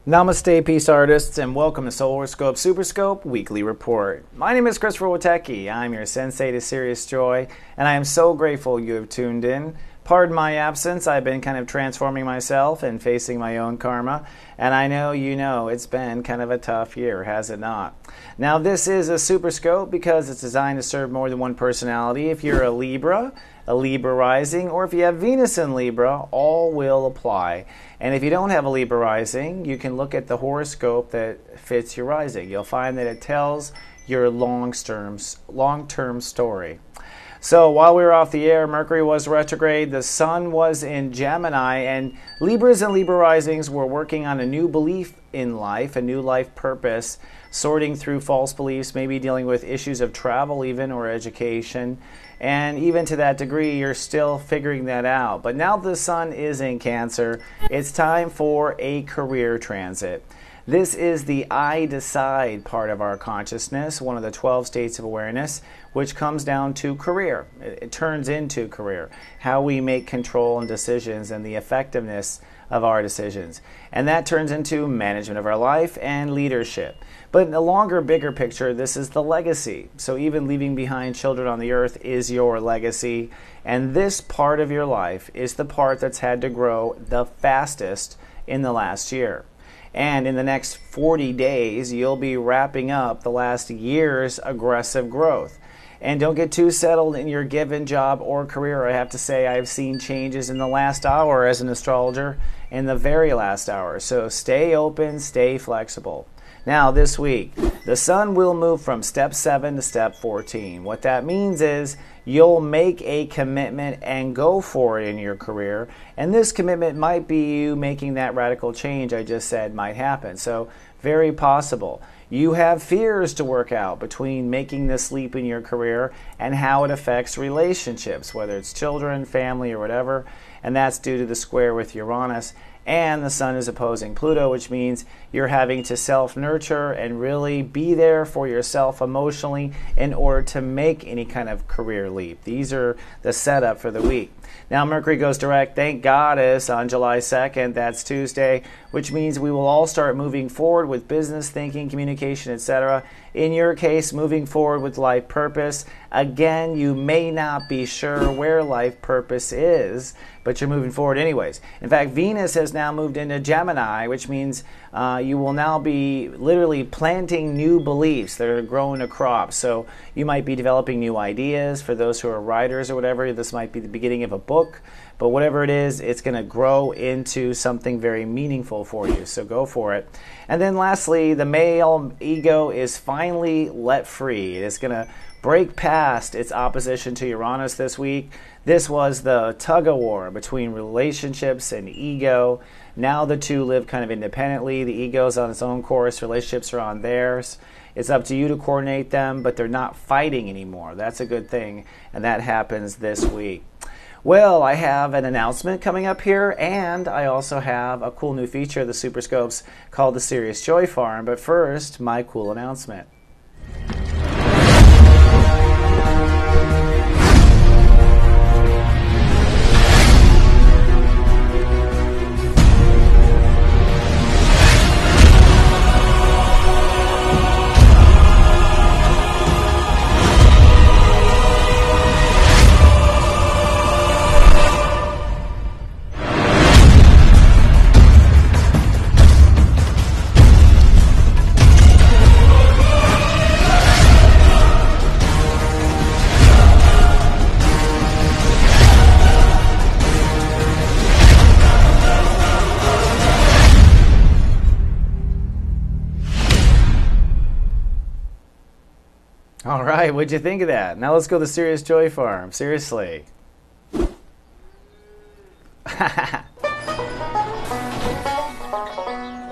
Namaste, peace artists, and welcome to Soul Horoscope SuperScope Weekly Report. My name is Christopher Witecki. I'm your Sensei to Sirius Joy, and I am so grateful you have tuned in. Pardon my absence. I've been kind of transforming myself and facing my own karma, and I know you know it's been kind of a tough year, has it not? Now, this is a SuperScope because it's designed to serve more than one personality. If you're a Libra Rising, or if you have Venus in Libra, all will apply. And if you don't have a Libra Rising, you can look at the horoscope that fits your rising. You'll find that it tells your long-term story. So while we were off the air, Mercury was retrograde, the Sun was in Gemini, and Libras and Libra Risings were working on a new belief in life, a new life purpose, sorting through false beliefs, maybe dealing with issues of travel even, or education. And even to that degree, you're still figuring that out. But now the Sun is in Cancer, it's time for a career transit. This is the I decide part of our consciousness, one of the 12 states of awareness, which comes down to career. It turns into career, how we make control and decisions and the effectiveness of our decisions. And that turns into management of our life and leadership. But in the longer, bigger picture, this is the legacy. So even leaving behind children on the earth is your legacy. And this part of your life is the part that's had to grow the fastest in the last year. And in the next 40 days, you'll be wrapping up the last year's aggressive growth. And don't get too settled in your given job or career. I have to say I've seen changes in the last hour as an astrologer, in the very last hour. So stay open, stay flexible. Now this week, the Sun will move from step 7 to step 14. What that means is you'll make a commitment and go for it in your career. And this commitment might be you making that radical change I just said might happen. So very possible. You have fears to work out between making this leap in your career and how it affects relationships, whether it's children, family, or whatever. And that's due to the square with Uranus. And the Sun is opposing Pluto, which means you're having to self-nurture and really be there for yourself emotionally in order to make any kind of career leap. These are the setup for the week. Now Mercury goes direct, thank Goddess, on July 2nd. That's Tuesday, which means we will all start moving forward with business, thinking, communication, etc. In your case, moving forward with life purpose. Again, you may not be sure where life purpose is, but you're moving forward anyways. In fact, Venus has now moved into Gemini, which means you will now be literally planting new beliefs that are growing a crop. So you might be developing new ideas. For those who are writers or whatever, this might be the beginning of a book. But whatever it is, it's going to grow into something very meaningful for you. So go for it. And then lastly, the male ego is finally let free. It is going to break past its opposition to Uranus this week. This was the tug-of-war between relationships and ego. Now the two live kind of independently. The ego's on its own course. Relationships are on theirs. It's up to you to coordinate them, but they're not fighting anymore. That's a good thing, and that happens this week. Well, I have an announcement coming up here, and I also have a cool new feature of the SuperScopes called the Sirius Joy Farm. But first, my cool announcement. All right, what'd you think of that? Now let's go to the Sirius Joy Farm. Seriously.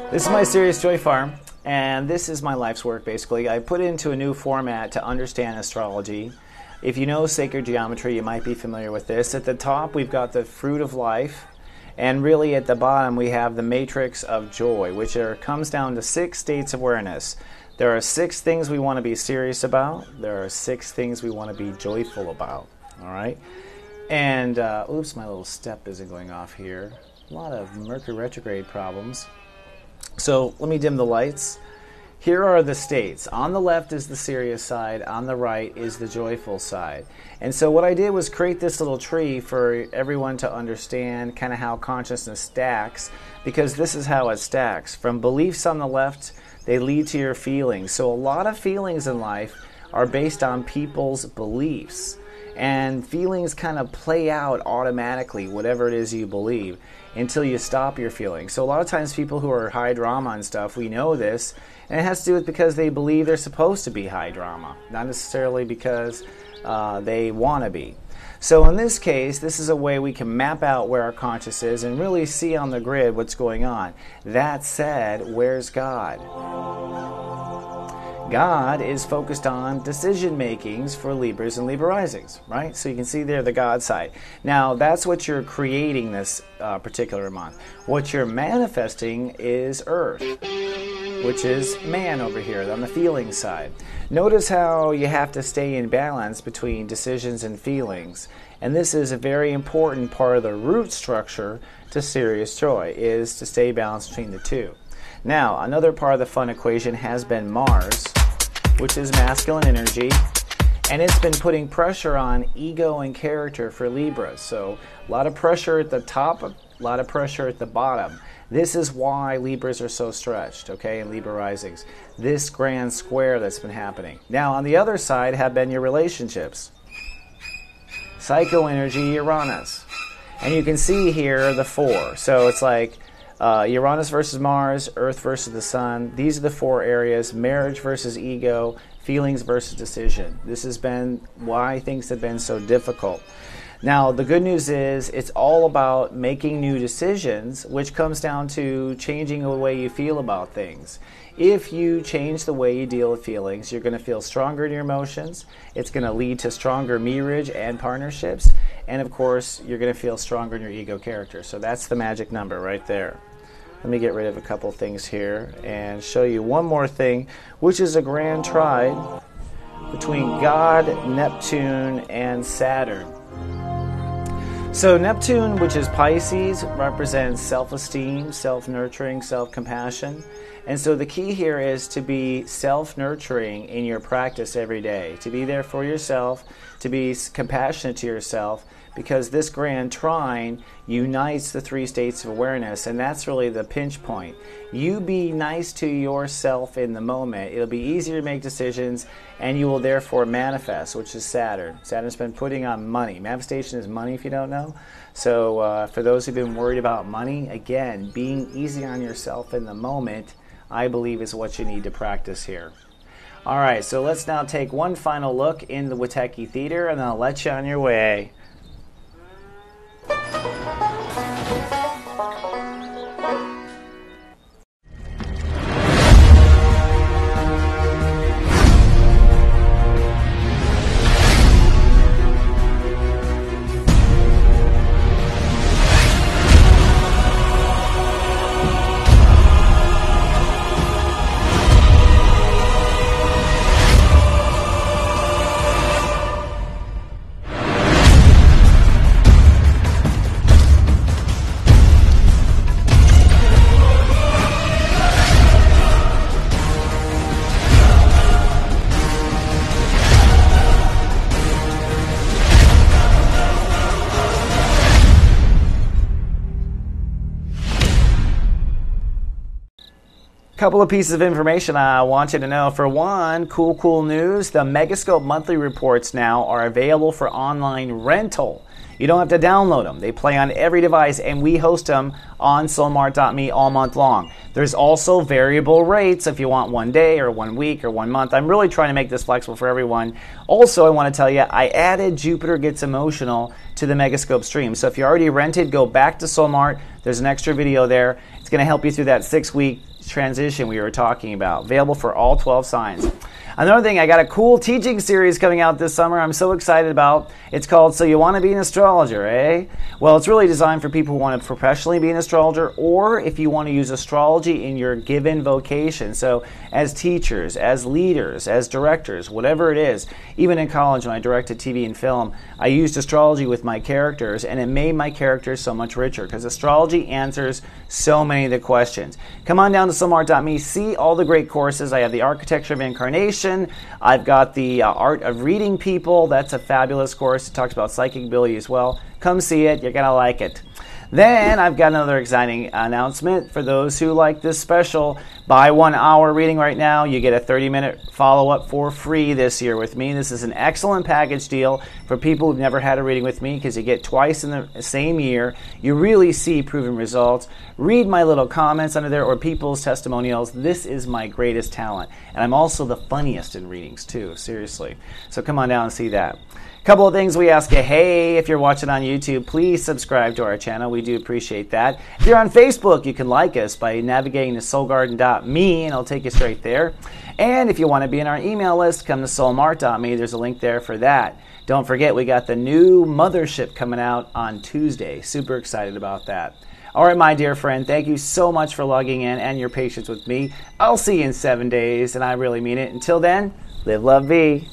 This is my Sirius Joy Farm, and this is my life's work, basically. I put it into a new format to understand astrology. If you know sacred geometry, you might be familiar with this. At the top, we've got the fruit of life. And really at the bottom, we have the matrix of joy, which comes down to 6 states of awareness. There are 6 things we want to be serious about. There are 6 things we want to be joyful about. All right? And, oops, my little step isn't going off here. A lot of Mercury retrograde problems. So let me dim the lights. Here are the states. On the left is the serious side. On the right is the joyful side. And so what I did was create this little tree for everyone to understand kind of how consciousness stacks, because this is how it stacks. From beliefs on the left, they lead to your feelings. So a lot of feelings in life are based on people's beliefs. And feelings kind of play out automatically, whatever it is you believe, until you stop your feelings. So a lot of times people who are high drama and stuff, we know this, and it has to do with because they believe they're supposed to be high drama, not necessarily because they want to be. So in this case, this is a way we can map out where our conscious is and really see on the grid what's going on. That said, where's God? God is focused on decision makings for Libras and Libra Risings, right? So you can see there the God side. Now, that's what you're creating this particular month. What you're manifesting is Earth, which is man over here on the feeling side. Notice how you have to stay in balance between decisions and feelings. And this is a very important part of the root structure to Sirius joy, is to stay balanced between the two. Now, another part of the fun equation has been Mars, which is masculine energy, and it's been putting pressure on ego and character for Libras. So a lot of pressure at the top, a lot of pressure at the bottom. This is why Libras are so stretched, okay, in Libra Risings. This grand square that's been happening. Now, on the other side have been your relationships. Psycho energy, Uranus. And you can see here the 4. So it's like Uranus versus Mars, Earth versus the Sun. These are the 4 areas. Marriage versus ego, feelings versus decision. This has been why things have been so difficult. Now, the good news is it's all about making new decisions, which comes down to changing the way you feel about things. If you change the way you deal with feelings, you're going to feel stronger in your emotions. It's going to lead to stronger marriage and partnerships. And of course, you're going to feel stronger in your ego character. So that's the magic number right there. Let me get rid of a couple things here and show you one more thing, which is a grand trine between God, Neptune, and Saturn. So Neptune, which is Pisces, represents self-esteem, self-nurturing, self-compassion. And so the key here is to be self-nurturing in your practice every day, to be there for yourself, to be compassionate to yourself, because this grand trine unites the 3 states of awareness, and that's really the pinch point. You be nice to yourself in the moment. It'll be easier to make decisions, and you will therefore manifest, which is Saturn. Saturn's been putting on money. Manifestation is money, if you don't know. So for those who've been worried about money, again, being easy on yourself in the moment, I believe, is what you need to practice here. All right, so let's now take one final look in the Witecki Theater, and then I'll let you on your way. Couple of pieces of information I want you to know. For one, cool news. The Megascope monthly reports now are available for online rental. You don't have to download them. They play on every device, and we host them on soulmart.me all month long. There's also variable rates if you want 1 day or 1 week or 1 month. I'm really trying to make this flexible for everyone. Also, I want to tell you, I added Jupiter Gets Emotional to the Megascope stream. So if you already rented, go back to Soulmart. There's an extra video there. It's going to help you through that 6-week transition we were talking about. Available for all 12 signs. Another thing, I got a cool teaching series coming out this summer I'm so excited about. It's called So You Want to Be an Astrologer, eh? Well, it's really designed for people who want to professionally be an astrologer, or if you want to use astrology in your given vocation. So as teachers, as leaders, as directors, whatever it is. Even in college when I directed TV and film, I used astrology with my characters, and it made my characters so much richer because astrology answers so many of the questions. Come on down to soulmart.me, see all the great courses. I have the Architecture of Incarnation. I've got the Art of Reading People. That's a fabulous course. It talks about psychic ability as well. Come see it. You're going to like it. Then I've got another exciting announcement for those who like this special. Buy 1 hour reading right now. You get a 30-minute follow-up for free this year with me. This is an excellent package deal for people who've never had a reading with me because you get twice in the same year. You really see proven results. Read my little comments under there or people's testimonials. This is my greatest talent. And I'm also the funniest in readings too, seriously. So come on down and see that. Couple of things we ask you. Hey, if you're watching on YouTube, please subscribe to our channel. We do appreciate that. If you're on Facebook, you can like us by navigating to soulgarden.me, and I'll take you straight there. And if you want to be in our email list, come to soulmart.me. There's a link there for that. Don't forget, we got the new mothership coming out on Tuesday. Super excited about that. All right, my dear friend, thank you so much for logging in and your patience with me. I'll see you in 7 days, and I really mean it. Until then, live, love, be.